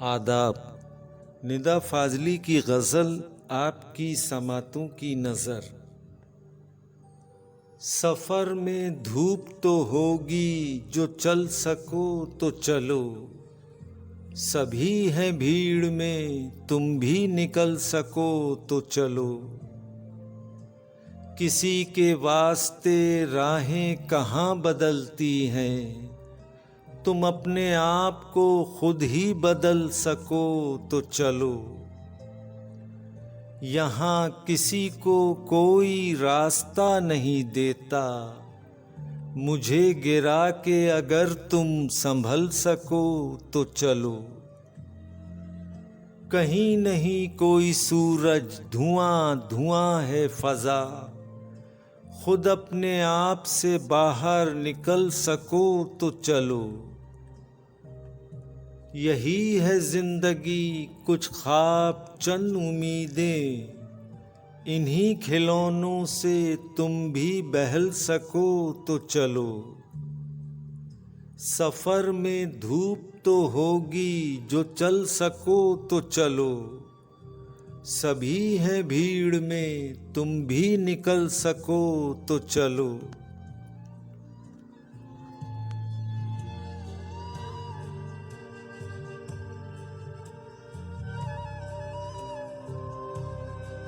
आदाब। निदा फाजली की गज़ल आपकी समातों की नज़र। सफ़र में धूप तो होगी, जो चल सको तो चलो। सभी हैं भीड़ में, तुम भी निकल सको तो चलो। किसी के वास्ते राहें कहाँ बदलती हैं, तुम अपने आप को खुद ही बदल सको तो चलो। यहाँ किसी को कोई रास्ता नहीं देता, मुझे गिरा के अगर तुम संभल सको तो चलो। कहीं नहीं कोई सूरज, धुआं धुआं है फ़ज़ा, खुद अपने आप से बाहर निकल सको तो चलो। यही है जिंदगी, कुछ ख्वाब चंद उम्मीदें, इन्हीं खिलौनों से तुम भी बहल सको तो चलो। सफ़र में धूप तो होगी, जो चल सको तो चलो। सभी हैं भीड़ में, तुम भी निकल सको तो चलो।